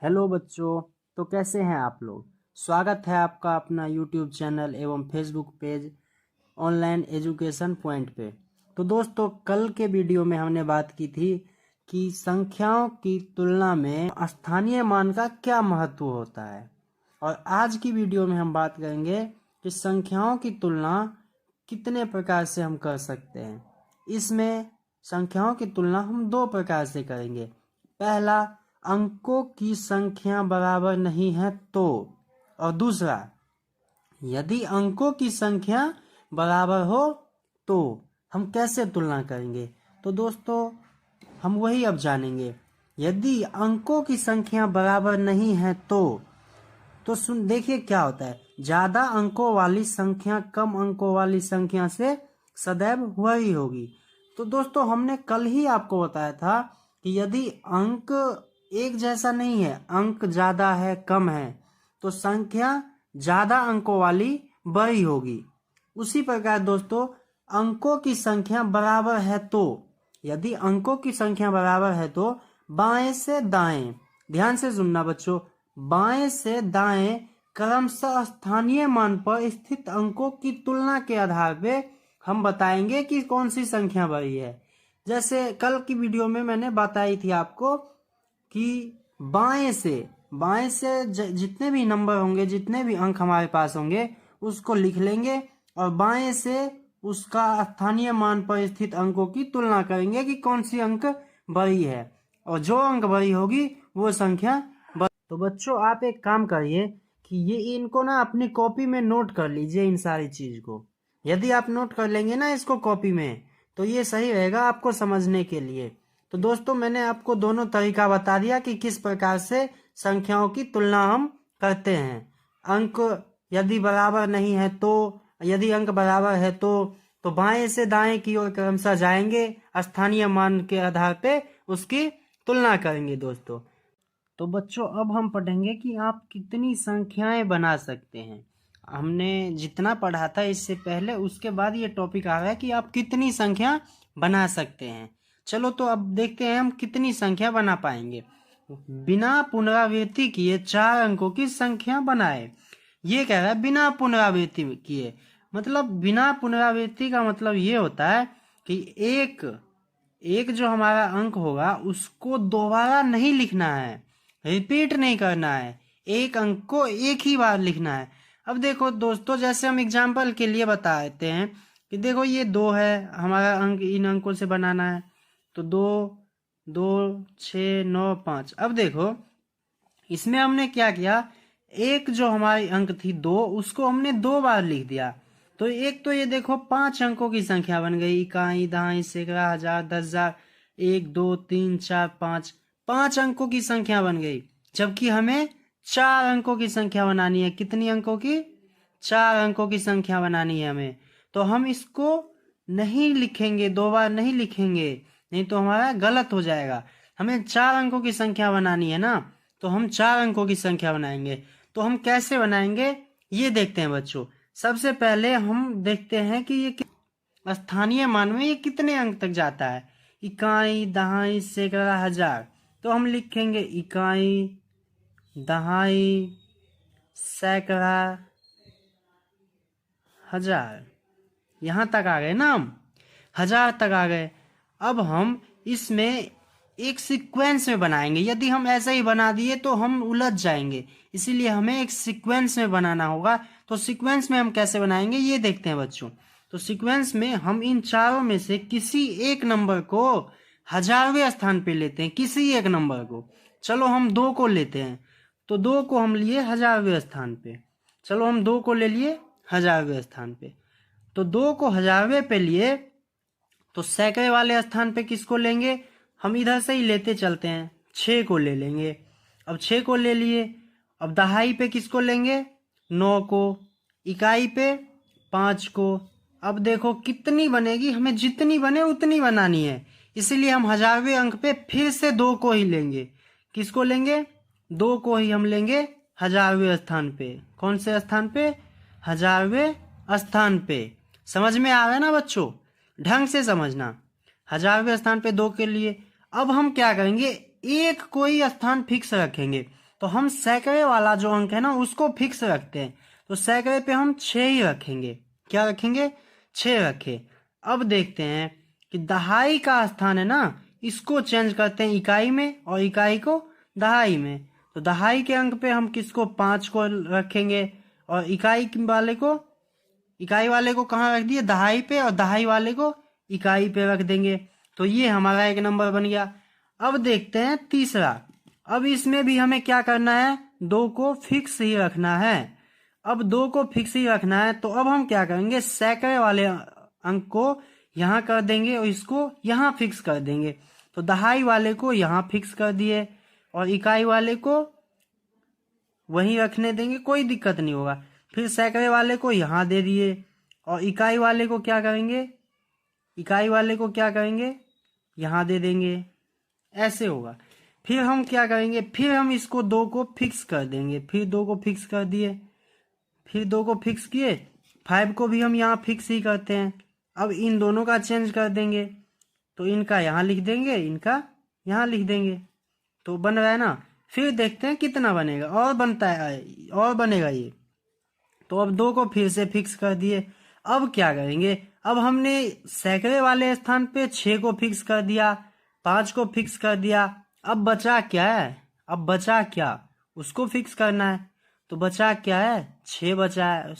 Hello बच्चों। तो कैसे हैं आप लोग। स्वागत है आपका अपना यूट्यूब चैनल एवं Facebook page online education point पे। तो दोस्तों, कल के वीडियो में हमने बात की थी कि संख्याओं की तुलना में स्थानीय मान का क्या महत्व होता है, और आज की वीडियो में हम बात करेंगे कि संख्याओं की तुलना कितने प्रकार से हम कर सकते हैं। इसमें संख्याओं की तुलना हम दो प्रकार से करेंगे। पहला, अंकों की संख्या बराबर नहीं है तो, और दूसरा, यदि अंकों की संख्या बराबर हो तो हम कैसे तुलना करेंगे। तो दोस्तों, हम वही अब जानेंगे। यदि अंकों की संख्या बराबर नहीं है तो सुन देखिए क्या होता है। ज्यादा अंकों वाली संख्या कम अंकों वाली संख्या से सदैव वही होगी। तो दोस्तों, हमने कल ही आपको बताया था कि यदि अंक एक जैसा नहीं है, अंक ज्यादा है कम है, तो संख्या ज्यादा अंकों वाली बड़ी होगी। उसी प्रकार दोस्तों, अंकों की संख्या बराबर है तो, यदि अंकों की संख्या बराबर है तो बाएं से दाएं, ध्यान से सुनना बच्चों, बाएं से दाएं क्रमशः स्थानीय मान पर स्थित अंकों की तुलना के आधार पे हम बताएंगे कि कौन सी संख्या बड़ी है। जैसे कल की वीडियो में मैंने बताई थी आपको कि बाएं से जितने भी नंबर होंगे, जितने भी अंक हमारे पास होंगे, उसको लिख लेंगे और बाएं से उसका स्थानीय मान पर स्थित अंकों की तुलना करेंगे कि कौन सी अंक बड़ी है, और जो अंक बड़ी होगी वो संख्या बड़ी। तो बच्चों, आप एक काम करिए कि ये इनको ना अपनी कॉपी में नोट कर लीजिए इन सारी चीज को। यदि आप नोट कर लेंगे ना इसको कॉपी में, तो ये सही रहेगा आपको समझने के लिए। तो दोस्तों, मैंने आपको दोनों तरीका बता दिया कि किस प्रकार से संख्याओं की तुलना हम करते हैं। अंक यदि बराबर नहीं है तो, यदि अंक बराबर है तो बाएं से दाएं की ओर क्रमशः जाएंगे, स्थानीय मान के आधार पे उसकी तुलना करेंगे दोस्तों। तो बच्चों, अब हम पढ़ेंगे कि आप कितनी संख्याएं बना सकते हैं। हमने जितना पढ़ा था इससे पहले, उसके बाद ये टॉपिक आ रहा है कि आप कितनी संख्या बना सकते हैं। चलो तो अब देखते हैं हम कितनी संख्या बना पाएंगे। बिना पुनरावृत्ति किए 4 अंकों की संख्या बनाए। ये कह रहा है बिना पुनरावृत्ति किए, मतलब बिना पुनरावृत्ति का मतलब ये होता है कि एक जो हमारा अंक होगा उसको दोबारा नहीं लिखना है, रिपीट नहीं करना है, एक अंक को एक ही बार लिखना है। अब देखो दोस्तों, जैसे हम एग्जाम्पल के लिए बता देते हैं कि देखो ये 2 है हमारा अंक, इन अंकों से बनाना है। तो 2, 2, 6, 9, 5। अब देखो इसमें हमने क्या किया, एक जो हमारी अंक थी 2, उसको हमने 2 बार लिख दिया। तो एक तो ये देखो 5 अंकों की संख्या बन गई, इकाई, दहाई, सैकड़ा, हजार, 10,000, 1, 2, 3, 4, 5, 5 अंकों की संख्या बन गई। जबकि हमें 4 अंकों की संख्या बनानी है। कितनी अंकों की? 4 अंकों की संख्या बनानी है हमें। तो हम इसको नहीं लिखेंगे, 2 बार नहीं लिखेंगे, नहीं तो हमारा गलत हो जाएगा। हमें 4 अंकों की संख्या बनानी है ना, तो हम 4 अंकों की संख्या बनाएंगे। तो हम कैसे बनाएंगे ये देखते हैं बच्चों। सबसे पहले हम देखते हैं कि ये स्थानीय मान में ये कितने अंक तक जाता है। इकाई, दहाई, सैकड़ा, हजार। तो हम लिखेंगे इकाई, दहाई, सैकड़ा, हजार। यहां तक आ गए ना, हम हजार तक आ गए। अब हम इसमें एक सीक्वेंस में बनाएंगे। यदि हम ऐसा ही बना दिए तो हम उलझ जाएंगे, इसीलिए हमें एक सीक्वेंस में बनाना होगा। तो सीक्वेंस में हम कैसे बनाएंगे ये देखते हैं बच्चों। तो सीक्वेंस में हम इन चारों में से किसी एक नंबर को हजारवें स्थान पे लेते हैं, किसी एक नंबर को। चलो हम 2 को लेते हैं, तो 2 को हम लिए हजारवें स्थान पे। चलो हम 2 को ले लिए हजारवें स्थान पे। तो 2 को हजारवें पे लिए, तो सैकड़े वाले स्थान पे किसको लेंगे? हम इधर से ही लेते चलते हैं, 6 को ले लेंगे। अब 6 को ले लिए। अब दहाई पे किसको लेंगे? 9 को। इकाई पे 5 को। अब देखो कितनी बनेगी, हमें जितनी बने उतनी बनानी है, इसीलिए हम हजारवें अंक पे फिर से 2 को ही लेंगे। किसको लेंगे? 2 को ही हम लेंगे हजारवें स्थान पे। कौन से स्थान पे? हजारवें स्थान पे। समझ में आ रहा है ना बच्चों? ढंग से समझना। हजारवें स्थान पे 2 के लिए अब हम क्या करेंगे, एक कोई स्थान फिक्स रखेंगे। तो हम सैकड़े वाला जो अंक है ना उसको फिक्स रखते हैं। तो सैकड़े पे हम 6 ही रखेंगे। क्या रखेंगे? 6 रखे। अब देखते हैं कि दहाई का स्थान है ना, इसको चेंज करते हैं इकाई में और इकाई को दहाई में। तो दहाई के अंक पे हम किसको? 5 को रखेंगे और इकाई वाले को कहाँ रख दिए? दहाई पे, और दहाई वाले को इकाई पे रख देंगे। तो ये हमारा एक नंबर बन गया। अब देखते हैं तीसरा। अब इसमें भी हमें क्या करना है? 2 को फिक्स ही रखना है। अब 2 को फिक्स ही रखना है तो अब हम क्या करेंगे? सैकड़े वाले अंक को यहाँ कर देंगे और इसको यहाँ फिक्स कर देंगे। तो दहाई वाले को यहाँ फिक्स कर दिए और इकाई वाले को वहीं रखने देंगे, कोई दिक्कत नहीं होगा। फिर सैकड़े वाले को यहाँ दे दिए और इकाई वाले को क्या करेंगे? यहाँ दे देंगे। ऐसे होगा। फिर हम क्या करेंगे? फिर हम इसको 2 को फिक्स कर देंगे। फिर 2 को फिक्स कर दिए, फिर 2 को फिक्स किए। 5 को भी हम यहाँ फिक्स ही करते हैं। अब इन दोनों का चेंज कर देंगे। तो इनका यहाँ लिख देंगे, इनका यहाँ लिख देंगे। तो बन रहा है ना। फिर देखते हैं कितना बनेगा। और बनता है, और बनेगा ये। तो अब 2 को फिर से फिक्स कर दिए। अब क्या करेंगे? अब हमने सैकड़े वाले स्थान पे 6 को फिक्स कर दिया, 5 को फिक्स कर दिया। अब बचा क्या है? उसको फिक्स करना है। तो बचा क्या है? 6 बचा है,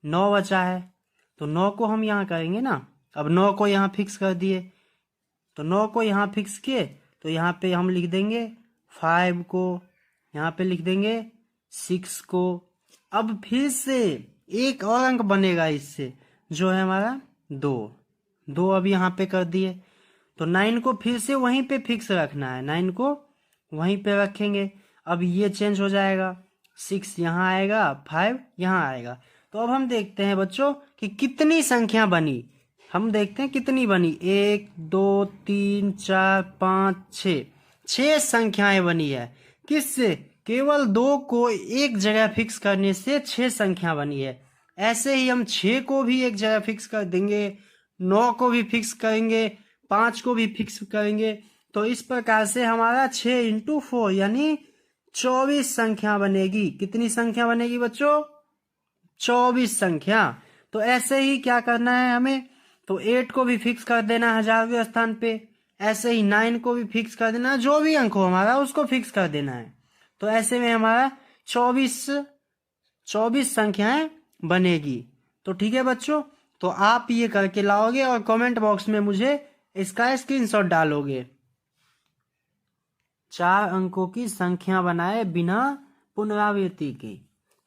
9 बचा है। तो 9 को हम यहाँ करेंगे ना। अब 9 को यहाँ फिक्स कर दिए। तो 9 को यहाँ फिक्स किए तो यहाँ पे हम लिख देंगे 5 को, यहाँ पे लिख देंगे 6 को। अब फिर से एक और अंक बनेगा इससे, जो है हमारा 2 अब यहाँ पे कर दिए। तो 9 को फिर से वहीं पे फिक्स रखना है, 9 को वहीं पे रखेंगे। अब ये चेंज हो जाएगा, 6 यहाँ आएगा, 5 यहाँ आएगा। तो अब हम देखते हैं बच्चों कि कितनी संख्या बनी। हम देखते हैं कितनी बनी। 1 2 3 4 5 6 संख्याएं बनी है। किससे? केवल 2 को एक जगह फिक्स करने से 6 संख्या बनी है। ऐसे ही हम 6 को भी एक जगह फिक्स कर देंगे, 9 को भी फिक्स करेंगे, 5 को भी फिक्स करेंगे। तो इस प्रकार से हमारा 6 × 4 यानी 24 संख्या बनेगी। कितनी संख्या बनेगी बच्चों? 24 संख्या। तो ऐसे ही क्या करना है हमें? तो 8 को भी फिक्स कर देना 1000वें स्थान पे। ऐसे ही 9 को भी फिक्स कर देना, जो भी अंक हो हमारा उसको फिक्स कर देना है। तो ऐसे में हमारा 24 संख्याएं बनेगी। तो ठीक है बच्चों, तो आप ये करके लाओगे और कमेंट बॉक्स में मुझे इसका स्क्रीनशॉट डालोगे। 4 अंकों की संख्या बनाए बिना पुनरावृत्ति के।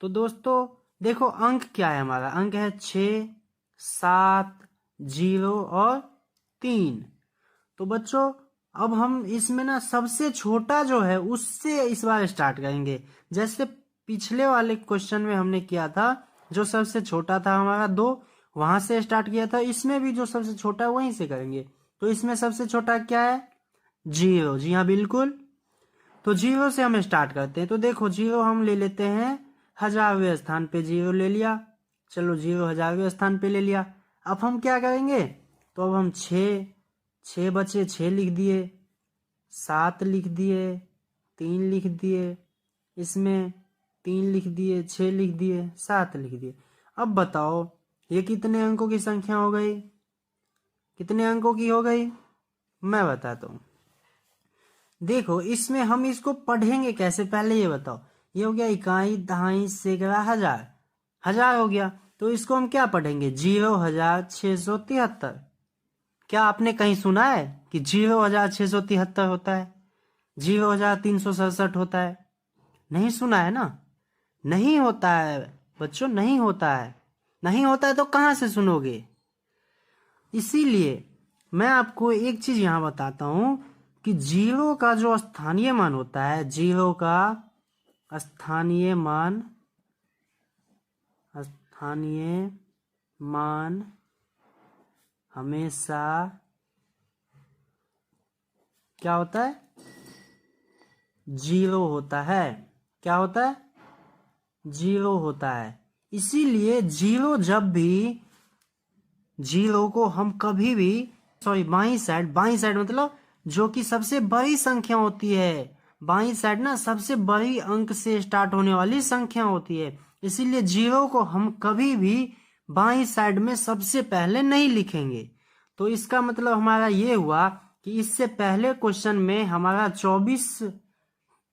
तो दोस्तों देखो अंक क्या है हमारा? अंक है 6 7 0 और 3। तो बच्चों अब हम इसमें ना सबसे छोटा जो है उससे इस बार स्टार्ट करेंगे। जैसे पिछले वाले क्वेश्चन में हमने किया था, जो सबसे छोटा था हमारा 2, वहां से स्टार्ट किया था। इसमें भी जो सबसे छोटा है वहीं से करेंगे। तो इसमें सबसे छोटा क्या है? 0। जी हाँ बिल्कुल। तो 0 से हम स्टार्ट करते हैं। तो देखो 0 हम ले लेते हैं 1000वें स्थान पे। 0 ले लिया, चलो 0 1000वें स्थान पे ले लिया। अब हम क्या करेंगे? तो अब हम 6 बचे, 6 लिख दिए, 7 लिख दिए, 3 लिख दिए, इसमें 3 लिख दिए, 6 लिख दिए, 7 लिख दिए। अब बताओ ये कितने अंकों की संख्या हो गई? कितने अंकों की हो गई? मैं बताता हूँ। देखो इसमें हम इसको पढ़ेंगे कैसे, पहले ये बताओ। ये हो गया इकाई, दहाई, सैकड़ा, हजार। 1000 हो गया। तो इसको हम क्या पढ़ेंगे? 0,673। क्या आपने कहीं सुना है कि 0,673 होता है, 0,367 होता है? नहीं सुना है ना। नहीं होता है बच्चों, नहीं होता है। नहीं होता है तो कहाँ से सुनोगे? इसीलिए मैं आपको एक चीज यहाँ बताता हूँ कि 0 का जो स्थानीय मान होता है, 0 का स्थानीय मान हमेशा क्या होता है? 0 होता है। क्या होता है? 0 होता है। इसीलिए 0 जब भी 0 को हम कभी भी बाई साइड मतलब जो कि सबसे बड़ी संख्या होती है, बाईं साइड ना सबसे बड़ी अंक से स्टार्ट होने वाली संख्या होती है, इसीलिए 0 को हम कभी भी बाईं साइड में सबसे पहले नहीं लिखेंगे। तो इसका मतलब हमारा ये हुआ कि इससे पहले क्वेश्चन में हमारा 24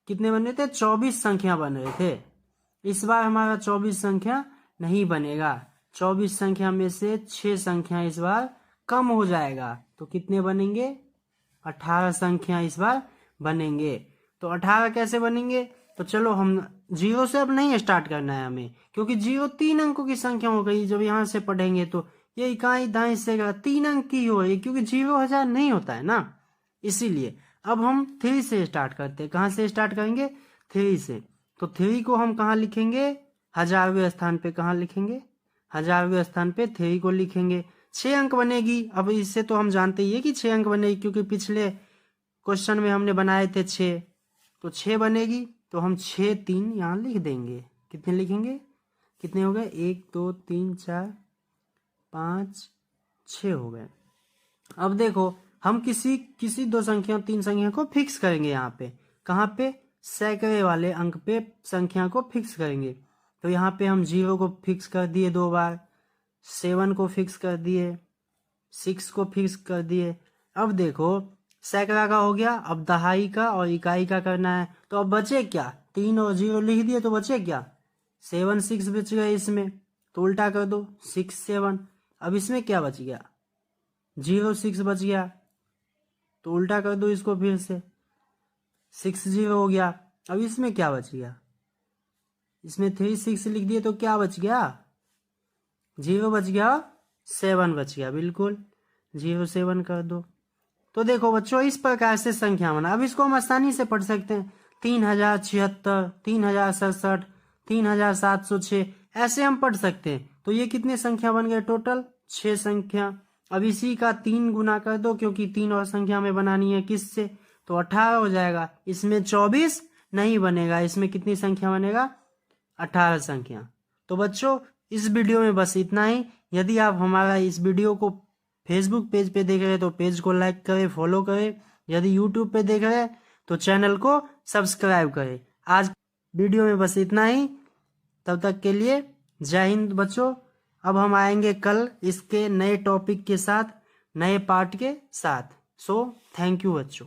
कितने बने थे, 24 संख्या बन रहे थे। इस बार हमारा 24 संख्या नहीं बनेगा, 24 संख्या में से 6 संख्या इस बार कम हो जाएगा, तो कितने बनेंगे, 18 संख्या इस बार बनेंगे। तो 18 कैसे बनेंगे, तो चलो हम 0 से अब नहीं स्टार्ट करना है हमें, क्योंकि 0 3 अंकों की संख्या हो गई। जब यहाँ से पढ़ेंगे तो ये इकाई दाएं से 3 अंक की हो रही, क्योंकि 0,000 नहीं होता है ना, इसीलिए। अब हम 3 से स्टार्ट करते हैं। कहाँ से स्टार्ट करेंगे, 3 से। तो 3 को हम कहाँ लिखेंगे, 1000वें स्थान पे। कहाँ लिखेंगे, 1000वें स्थान पे 3 को लिखेंगे। 6 अंक बनेगी। अब इससे तो हम जानते ही है कि 6 अंक बनेगी, क्योंकि पिछले क्वेश्चन में हमने बनाए थे 6, तो 6 बनेगी। तो हम 6 3 यहाँ लिख देंगे। कितने लिखेंगे, कितने हो गए, 1 2 3 4 5 6 हो गए। अब देखो हम किसी 2 संख्या 3 संख्या को फिक्स करेंगे यहाँ पे। कहाँ पे, सैकड़े वाले अंक पे संख्या को फिक्स करेंगे। तो यहाँ पे हम 0 को फिक्स कर दिए 2 बार, 7 को फिक्स कर दिए, 6 को फिक्स कर दिए। अब देखो सैकड़ा का हो गया, अब दहाई का और इकाई का करना है। तो अब बचे क्या, 3 और 0 लिख दिए, तो बचे क्या, 7 6 बच गए इसमें। तो उल्टा कर दो, 6 7। अब इसमें क्या बच गया, 0 6 बच गया, तो उल्टा कर दो इसको फिर से, 6 0 हो गया। अब इसमें क्या बच गया, इसमें 3 6 लिख दिए, तो क्या बच गया, 0 बच गया, 7 बच गया, बिल्कुल 0 7 कर दो। तो देखो बच्चों इस प्रकार से संख्या बना। अब इसको हम आसानी से पढ़ सकते हैं, 3076, 3067, 3706, ऐसे हम पढ़ सकते हैं। तो ये कितने संख्या बन गए, टोटल 6 संख्या। अब इसी का 3 गुना कर दो, क्योंकि 3 और संख्या में बनानी है, किससे, तो 18 हो जाएगा। इसमें 24 नहीं बनेगा, इसमें कितनी संख्या बनेगा, 18 संख्या। तो बच्चों इस वीडियो में बस इतना ही। यदि आप हमारा इस वीडियो को फेसबुक पेज पे देख रहे हैं तो पेज को लाइक करें, फॉलो करें। यदि यूट्यूब पे देख रहे हैं तो चैनल को सब्सक्राइब करें। आज वीडियो में बस इतना ही, तब तक के लिए जय हिंद बच्चों। अब हम आएंगे कल इसके नए टॉपिक के साथ, नए पार्ट के साथ। सो थैंक यू बच्चों।